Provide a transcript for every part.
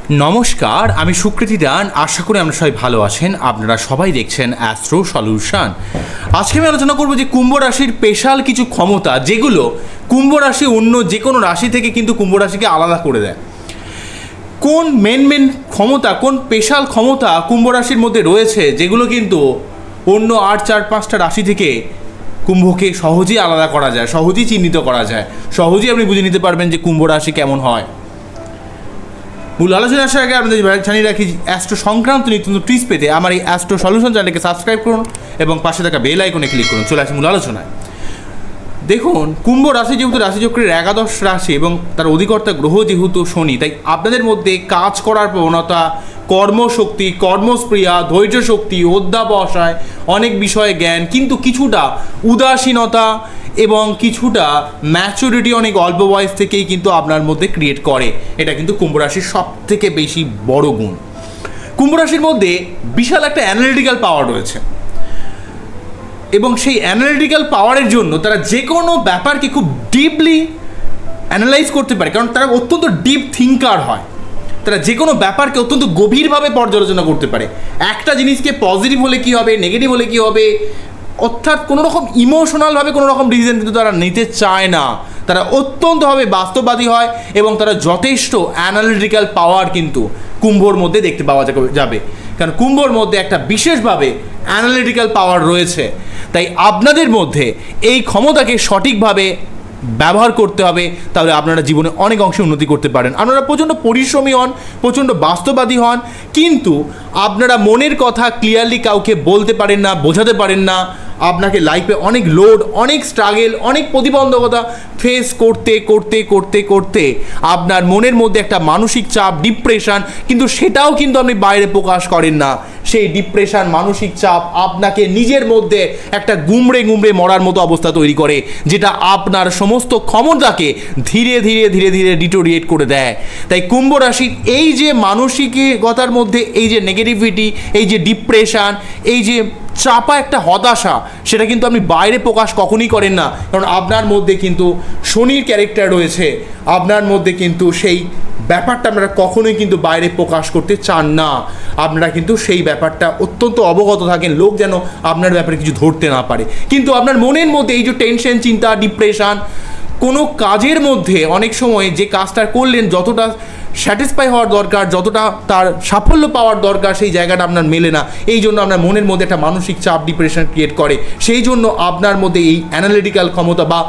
নমস্কার, আমি সুকৃতি দান। আশা করি আমরা সবাই ভালো আছেন। আপনারা সবাই দেখছেন অ্যাস্ট্রো সলিউশন। আজকে আমি আলোচনা করব যে কুম্ভ রাশির স্পেশাল কিছু ক্ষমতা, যেগুলো কুম্ভ রাশি অন্য যে কোনো রাশি থেকে কিন্তু কুম্ভ রাশিকে আলাদা করে দেয়। কোন মেন ক্ষমতা, কোন স্পেশাল ক্ষমতা কুম্ভ রাশির মধ্যে রয়েছে, যেগুলো কিন্তু অন্য 8-4-5টা রাশি থেকে কুম্ভকে সহজেই আলাদা করা যায়, সহজেই চিহ্নিত করা যায়, সহজেই আপনি বুঝে নিতে পারবেন যে কুম্ভ রাশি কেমন হয়। মূল আলোচনা আসার আগে আপনাদের জানিয়ে রাখি, অ্যাস্ট্রো সংক্রান্ত নিত্য টিপস পেতে আমার এই অ্যাস্ট্রো সলিউশন চ্যানেলকে সাবস্ক্রাইব করুন এবং পাশে থাকা বেল আইকনে ক্লিক করুন। চলে আসি মূল আলোচনায়। দেখুন, কুম্ভ রাশি যেহেতু রাশিচক্রের একাদশ রাশি এবং তার অধিকর্তা গ্রহ যেহেতু শনি, তাই আপনাদের মধ্যে কাজ করার প্রবণতা, কর্মশক্তি, কর্মস্প্রিয়া, ধৈর্য শক্তি, অধ্যাবসায়, অনেক বিষয়ে জ্ঞান, কিন্তু কিছুটা উদাসীনতা এবং কিছুটা ম্যাচুরিটি অনেক অল্প বয়স থেকেই কিন্তু আপনার মধ্যে ক্রিয়েট করে। এটা কিন্তু কুম্ভ রাশির সবথেকে বেশি বড় গুণ। কুম্ভ রাশির মধ্যে বিশাল একটা অ্যানালিটিক্যাল পাওয়ার রয়েছে এবং সেই অ্যানালিটিক্যাল পাওয়ারের জন্য তারা যে কোনো ব্যাপারকে খুব ডিপলি অ্যানালাইজ করতে পারে, কারণ তারা অত্যন্ত ডিপ থিঙ্কার হয়। তারা যে কোনো ব্যাপারকে অত্যন্ত গভীরভাবে পর্যালোচনা করতে পারে। একটা জিনিসকে পজিটিভ হলে কী হবে, নেগেটিভ হলে কী হবে, অর্থাৎ কোনো রকম ইমোশনালভাবে কোনো রকম ডিসিশন কিন্তু তারা নিতে চায় না। তারা অত্যন্তভাবে বাস্তববাদী হয় এবং তারা যথেষ্ট অ্যানালিটিক্যাল পাওয়ার কিন্তু কুম্ভর মধ্যে দেখতে পাওয়া যাবে, কারণ কুম্ভর মধ্যে একটা বিশেষভাবে অ্যানালিটিক্যাল পাওয়ার রয়েছে। তাই আপনাদের মধ্যে এই ক্ষমতাকে সঠিকভাবে ব্যবহার করতে হবে, তাহলে আপনারা জীবনে অনেক অংশে উন্নতি করতে পারেন। আপনারা প্রচণ্ড পরিশ্রমী হন, প্রচণ্ড বাস্তববাদী হন, কিন্তু আপনারা মনের কথা ক্লিয়ারলি কাউকে বলতে পারেন না, বোঝাতে পারেন না। আপনাকে লাইফে অনেক লোড, অনেক স্ট্রাগল, অনেক প্রতিবন্ধকতা ফেস করতে করতে করতে করতে আপনার মনের মধ্যে একটা মানসিক চাপ, ডিপ্রেশন, কিন্তু সেটাও কিন্তু আপনি বাইরে প্রকাশ করেন না। সেই ডিপ্রেশন, মানসিক চাপ আপনাকে নিজের মধ্যে একটা গুমড়ে মরার মতো অবস্থা তৈরি করে, যেটা আপনার সমস্ত ক্ষমতাকে ধীরে ধীরে ধীরে ধীরে ডিটোরিয়েট করে দেয়। তাই কুম্ভ রাশির এই যে মানসিকতার মধ্যে এই যে নেগেটিভিটি, এই যে ডিপ্রেশন, এই যে চাপা একটা হতাশা, সেটা কিন্তু আপনি বাইরে প্রকাশ কখনই করেন না, কারণ আপনার মধ্যে কিন্তু শনির ক্যারেক্টার রয়েছে। আপনার মধ্যে কিন্তু সেই ব্যাপারটা আপনারা কখনোই কিন্তু বাইরে প্রকাশ করতে চান না। আপনারা কিন্তু সেই ব্যাপারটা অত্যন্ত অবগত থাকেন, লোক যেন আপনার ব্যাপারে কিছু ধরতে না পারে। কিন্তু আপনার মনের মধ্যে এই যে টেনশন, চিন্তা, ডিপ্রেশন, কোনো কাজের মধ্যে অনেক সময় যে কাজটা করলেন যতটা স্যাটিসফাই হওয়ার দরকার, যতটা তার সাফল্য পাওয়ার দরকার, সেই জায়গাটা আপনার মেলে না। এই জন্য আপনার মনের মধ্যে একটা মানসিক চাপ, ডিপ্রেশন ক্রিয়েট করে। সেই জন্য আপনার মধ্যে এই অ্যানালিটিক্যাল ক্ষমতা বা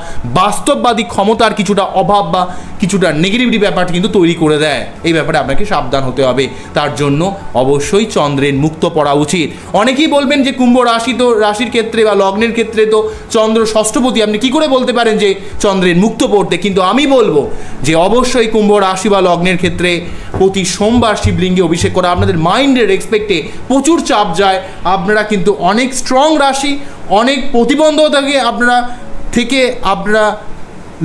বাস্তববাদী ক্ষমতার কিছুটা অভাব বা কিছুটা নেগেটিভিটি ব্যাপারটা কিন্তু তৈরি করে দেয়। এই ব্যাপারে আপনাকে সাবধান হতে হবে। তার জন্য অবশ্যই চন্দ্রের মুক্ত পড়া উচিত। অনেকেই বলবেন যে কুম্ভ রাশি তো রাশির ক্ষেত্রে বা লগ্নের ক্ষেত্রে তো চন্দ্র ষষ্ঠপতি, আপনি কী করে বলতে পারেন যে চন্দ্রের মুক্ত পড়তে? কিন্তু আমি বলবো যে অবশ্যই কুম্ভ রাশি বা লগ্নের ক্ষেত্রে প্রতি সোমবার শিবলিঙ্গে অভিষেক করা। আপনাদের মাইন্ডের এক্সপেক্টে প্রচুর চাপ যায়। আপনারা কিন্তু অনেক স্ট্রং রাশি, অনেক প্রতিবন্ধকতাকে আপনারা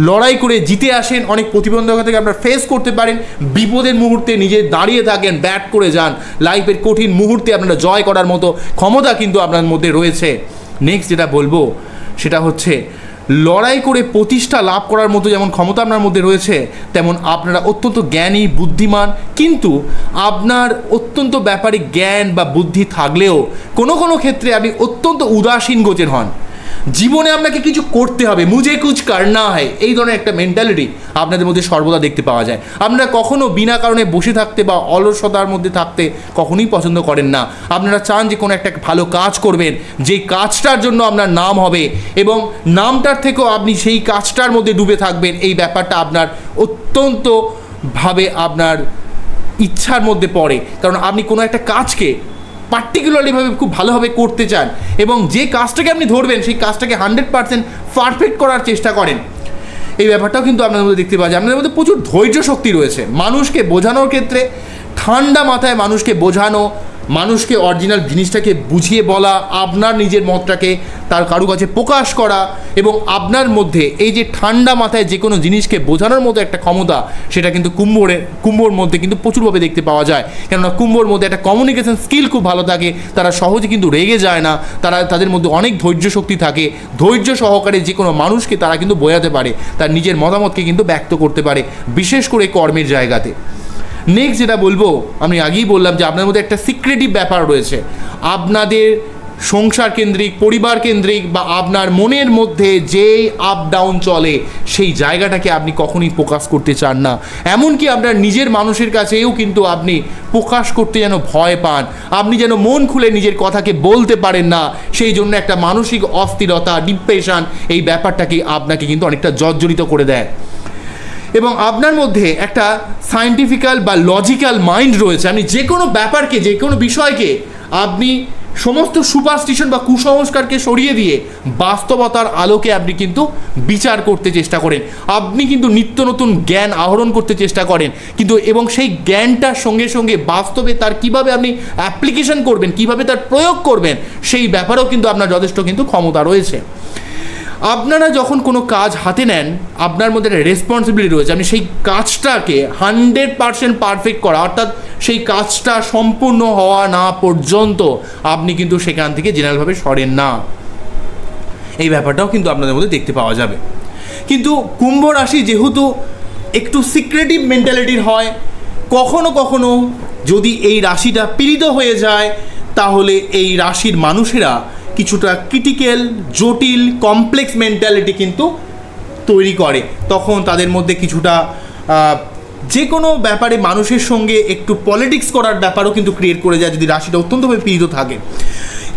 লড়াই করে জিতে আসেন, অনেক প্রতিবন্ধকতা থেকে আপনারা ফেস করতে পারেন। বিপদের মুহূর্তে নিজে দাঁড়িয়ে থাকেন, ব্যাট করে যান। লাইফের কঠিন মুহূর্তে আপনারা জয় করার মতো ক্ষমতা কিন্তু আপনার মধ্যে রয়েছে। নেক্সট যেটা বলবো সেটা হচ্ছে লড়াই করে প্রতিষ্ঠা লাভ করার মতো যেমন ক্ষমতা আপনার মধ্যে রয়েছে, তেমন আপনারা অত্যন্ত জ্ঞানী, বুদ্ধিমান, কিন্তু আপনার অত্যন্ত ব্যাপারে জ্ঞান বা বুদ্ধি থাকলেও কোনো কোনো ক্ষেত্রে আপনি অত্যন্ত উদাসীন গোচর হন। জীবনে আপনাকে কিছু করতে হবে, মুঝে কুছ করনা হয়, এই ধরনের একটা মেন্টালিটি আপনাদের মধ্যে সর্বদা দেখতে পাওয়া যায়। আপনারা কখনো বিনা কারণে বসে থাকতে বা অলসতার মধ্যে থাকতে কখনোই পছন্দ করেন না। আপনারা চান যে কোনো একটা ভালো কাজ করবেন, যেই কাজটার জন্য আপনার নাম হবে এবং নামটার থেকেও আপনি সেই কাজটার মধ্যে ডুবে থাকবেন। এই ব্যাপারটা আপনার অত্যন্তভাবে আপনার ইচ্ছার মধ্যে পড়ে, কারণ আপনি কোনো একটা কাজকে পার্টিকুলারলিভাবে খুব ভালোভাবে করতে চান এবং যে কাজটাকে আপনি ধরবেন সেই কাজটাকে 100% পারফেক্ট করার চেষ্টা করেন। এই ব্যাপারটাও কিন্তু আপনাদের মধ্যে দেখতে পাওয়া যায়। আপনাদের মধ্যে প্রচুর ধৈর্য শক্তি রয়েছে। মানুষকে বোঝানোর ক্ষেত্রে ঠান্ডা মাথায় মানুষকে বোঝানো, মানুষকে অরিজিনাল জিনিসটাকে বুঝিয়ে বলা, আপনার নিজের মতটাকে তার কারো কাছে প্রকাশ করা এবং আপনার মধ্যে এই যে ঠান্ডা মাথায় যে কোনো জিনিসকে বোঝানোর মতো একটা ক্ষমতা, সেটা কিন্তু কুম্ভর মধ্যে কিন্তু প্রচুরভাবে দেখতে পাওয়া যায়। কেননা কুম্ভর মধ্যে একটা কমিউনিকেশন স্কিল খুব ভালো থাকে। তারা সহজে কিন্তু রেগে যায় না। তাদের মধ্যে অনেক ধৈর্য শক্তি থাকে। ধৈর্য সহকারে যে কোনো মানুষকে তারা কিন্তু বোঝাতে পারে, তার নিজের মতামতকে কিন্তু ব্যক্ত করতে পারে, বিশেষ করে কর্মের জায়গাতে। নেক্সট যেটা বলবো, আমি আগেই বললাম যে আপনার মধ্যে একটা সিক্রেটিভ ব্যাপার রয়েছে। আপনাদের সংসার কেন্দ্রিক, পরিবার কেন্দ্রিক বা আপনার মনের মধ্যে যেই আপ ডাউন চলে সেই জায়গাটাকে আপনি কখনোই প্রকাশ করতে চান না। এমনকি আপনার নিজের মানুষের কাছেও কিন্তু আপনি প্রকাশ করতে যেন ভয় পান, আপনি যেন মন খুলে নিজের কথাকে বলতে পারেন না। সেই জন্য একটা মানসিক অস্থিরতা, ডিপ্রেশন, এই ব্যাপারটাকে আপনাকে কিন্তু অনেকটা জর্জরিত করে দেয়। এবং আপনার মধ্যে একটা সায়েন্টিফিক্যাল বা লজিক্যাল মাইন্ড রয়েছে। আপনি যে কোনো ব্যাপারকে, যে কোনো বিষয়কে আপনি সমস্ত সুপারস্টিশন বা কুসংস্কারকে সরিয়ে দিয়ে বাস্তবতার আলোকে আপনি কিন্তু বিচার করতে চেষ্টা করেন। আপনি কিন্তু নিত্য নতুন জ্ঞান আহরণ করতে চেষ্টা করেন, কিন্তু এবং সেই জ্ঞানটার সঙ্গে সঙ্গে বাস্তবে তার কিভাবে আপনি অ্যাপ্লিকেশন করবেন, কিভাবে তার প্রয়োগ করবেন, সেই ব্যাপারেও কিন্তু আপনার যথেষ্ট কিন্তু ক্ষমতা রয়েছে। আপনারা যখন কোনো কাজ হাতে নেন, আপনার মধ্যে একটা রেসপন্সিবিলিটি রয়েছে। আপনি সেই কাজটাকে 100% পারফেক্ট করা, অর্থাৎ সেই কাজটা সম্পূর্ণ হওয়া না পর্যন্ত আপনি কিন্তু সেখান থেকে জেনারেলভাবে সরেন না। এই ব্যাপারটাও কিন্তু আপনাদের মধ্যে দেখতে পাওয়া যাবে। কিন্তু কুম্ভ রাশি যেহেতু একটু সিক্রেটিভ মেন্টালিটির হয়, কখনো কখনো যদি এই রাশিটা পীড়িত হয়ে যায় তাহলে এই রাশির মানুষেরা কিছুটা ক্রিটিক্যাল, জটিল, কমপ্লেক্স মেন্টালিটি কিন্তু তৈরি করে। তখন তাদের মধ্যে কিছুটা যে কোনো ব্যাপারে মানুষের সঙ্গে একটু পলিটিক্স করার ব্যাপারও কিন্তু ক্রিয়েট করে যায় যদি রাশিটা অত্যন্তভাবে পীড়িত থাকে।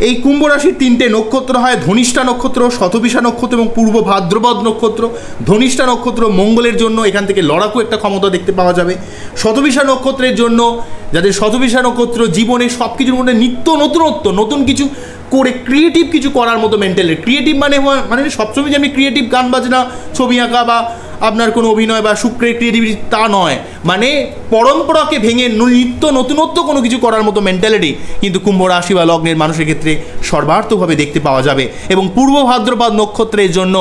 এই কুম্ভ রাশির 3টে নক্ষত্র হয়, ধনিষ্ঠা নক্ষত্র, শতবিশা নক্ষত্র এবং পূর্ব ভাদ্রপদ নক্ষত্র। ধনিষ্ঠা নক্ষত্র মঙ্গলের জন্য এখান থেকে লড়াকু একটা ক্ষমতা দেখতে পাওয়া যাবে। শতবিশা নক্ষত্রের জন্য, যাদের শতবিশা নক্ষত্র, জীবনে সব কিছুর মধ্যে নিত্য নতুনত্ব, নতুন কিছু করে ক্রিয়েটিভ কিছু করার মতো মেন্টালিটি। ক্রিয়েটিভ মানে সবসময় যে আমি ক্রিয়েটিভ গান বাজনা, ছবি আঁকা বা আপনার কোনো অভিনয় বা শুক্রের ক্রিয়েটিভিটি তা নয়, মানে পরম্পরাকে ভেঙে নিত্য নতুনত্ব কোনো কিছু করার মতো মেন্টালিটি কিন্তু কুম্ভ রাশি বা লগ্নের মানুষের ক্ষেত্রে সর্বার্থভাবে দেখতে পাওয়া যাবে। এবং পূর্ব ভাদ্রপদ নক্ষত্রের জন্য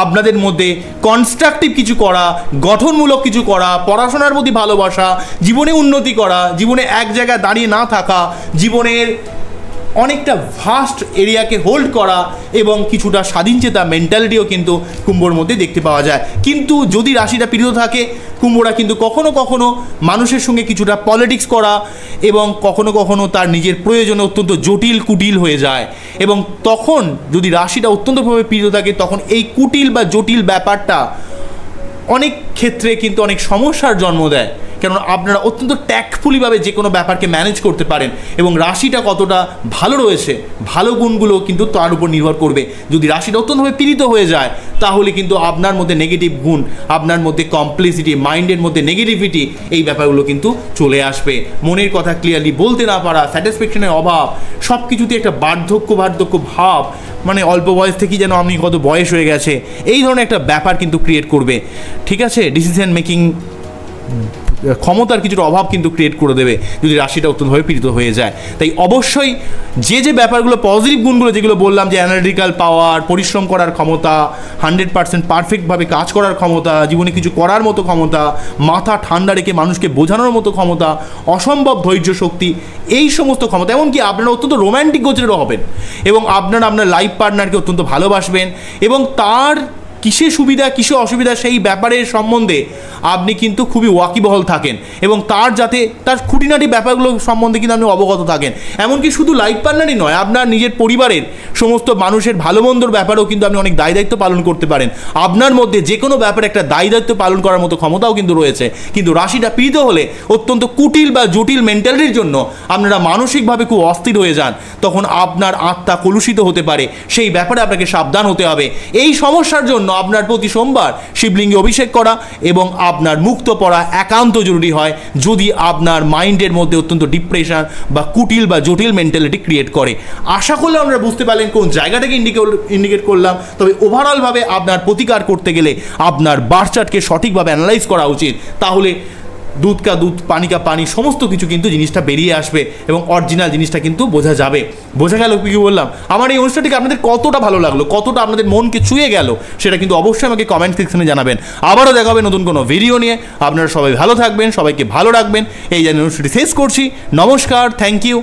আপনাদের মধ্যে কনস্ট্রাকটিভ কিছু করা, গঠনমূলক কিছু করা, পড়াশোনার প্রতি ভালোবাসা, জীবনে উন্নতি করা, জীবনে এক জায়গায় দাঁড়িয়ে না থাকা, জীবনের অনেকটা ভাস্ট এরিয়াকে হোল্ড করা এবং কিছুটা স্বাধীনচেতা মেন্টালিটিও কিন্তু কুম্ভর মধ্যে দেখতে পাওয়া যায়। কিন্তু যদি রাশিটা পীড়িত থাকে, কুম্ভরা কিন্তু কখনো কখনো মানুষের সঙ্গে কিছুটা পলিটিক্স করা এবং কখনো কখনো তার নিজের প্রয়োজনে অত্যন্ত জটিল কুটিল হয়ে যায়। এবং তখন যদি রাশিটা অত্যন্তভাবে পীড়িত থাকে, তখন এই কুটিল বা জটিল ব্যাপারটা অনেক ক্ষেত্রে কিন্তু অনেক সমস্যার জন্ম দেয়। কেননা আপনারা অত্যন্ত ট্যাক্টফুলিভাবে যে কোনো ব্যাপারকে ম্যানেজ করতে পারেন এবং রাশিটা কতটা ভালো রয়েছে, ভালো গুণগুলো কিন্তু তার উপর নির্ভর করবে। যদি রাশিটা অত্যন্তভাবে পীড়িত হয়ে যায় তাহলে কিন্তু আপনার মধ্যে নেগেটিভ গুণ, আপনার মধ্যে কমপ্লেক্সিটি, মাইন্ডের মধ্যে নেগেটিভিটি, এই ব্যাপারগুলো কিন্তু চলে আসবে। মনের কথা ক্লিয়ারলি বলতে না পারা, স্যাটিসফ্যাকশনের অভাব, সব কিছুতে একটা বার্ধক্য ভাব, মানে অল্প বয়স থেকেই যেন আপনি কত বয়স হয়ে গেছে, এই ধরনের একটা ব্যাপার কিন্তু ক্রিয়েট করবে। ঠিক আছে, ডিসিশন মেকিং ক্ষমতার কিছুটা অভাব কিন্তু ক্রিয়েট করে দেবে যদি রাশিটা অত্যন্তভাবে পীড়িত হয়ে যায়। তাই অবশ্যই যে ব্যাপারগুলো, পজিটিভ গুণগুলো যেগুলো বললাম, যে অ্যানালিটিক্যাল পাওয়ার, পরিশ্রম করার ক্ষমতা, 100% পারফেক্টভাবে কাজ করার ক্ষমতা, জীবনে কিছু করার মতো ক্ষমতা, মাথা ঠান্ডা রেখে মানুষকে বোঝানোর মতো ক্ষমতা, অসম্ভব ধৈর্য শক্তি, এই সমস্ত ক্ষমতা। এমনকি আপনারা অত্যন্ত রোম্যান্টিক গোচরেরও হবেন এবং আপনারা আপনার লাইফ পার্টনারকে অত্যন্ত ভালোবাসবেন এবং তার কিসে সুবিধা কিসে অসুবিধা সেই ব্যাপারের সম্বন্ধে আপনি কিন্তু খুবই ওয়াকিবহল থাকেন এবং তার যাতে তার খুঁটিনাটি ব্যাপারগুলো সম্বন্ধে কিন্তু আপনি অবগত থাকেন। এমনকি শুধু লাইফ পার্টনারই নয়, আপনার নিজের পরিবারের সমস্ত মানুষের ভালো মন্দর ব্যাপারেও কিন্তু আপনি অনেক দায়িত্ব পালন করতে পারেন। আপনার মধ্যে যে কোনো ব্যাপারে একটা দায়িত্ব পালন করার মতো ক্ষমতাও কিন্তু রয়েছে। কিন্তু রাশিটা পীড়িত হলে অত্যন্ত কুটিল বা জটিল মেন্টালিটির জন্য আপনারা মানসিকভাবে খুব অস্থির হয়ে যান, তখন আপনার আত্মা কলুষিত হতে পারে। সেই ব্যাপারে আপনাকে সাবধান হতে হবে। এই সমস্যার জন্য আপনার প্রতি সোমবার শিবলিঙ্গে অভিষেক করা এবং আপনার মুক্ত পড়া একান্ত জরুরি হয় যদি আপনার মাইন্ডের মধ্যে অত্যন্ত ডিপ্রেশন বা কুটিল বা জটিল মেন্টালিটি ক্রিয়েট করে। আশা করলে আমরা বুঝতে পারলেন কোন জায়গাটাকে ইন্ডিকেট করলাম। তবে ওভারঅলভাবে আপনার প্রতিকার করতে গেলে আপনার বার্থ চার্টকে সঠিকভাবে অ্যানালাইজ করা উচিত, তাহলে দুধ কা দুধ, পানি কা পানি, সমস্ত কিছু কিন্তু জিনিসটা বেরিয়ে আসবে এবং অরিজিনাল জিনিসটা কিন্তু বোঝা যাবে। বোঝা গেল কি বললাম? আমার এই অনুষ্ঠানটিকে আপনাদের কতটা ভালো লাগলো, কতটা আপনাদের মনকে ছুঁয়ে গেল, সেটা কিন্তু অবশ্যই আমাকে কমেন্ট সেকশনে জানাবেন। আবারও দেখা হবে নতুন কোনো ভিডিও নিয়ে। আপনারা সবাই ভালো থাকবেন, সবাইকে ভালো রাখবেন। এই জানিয়ে অনুষ্ঠানটি শেষ করছি। নমস্কার, থ্যাংক ইউ।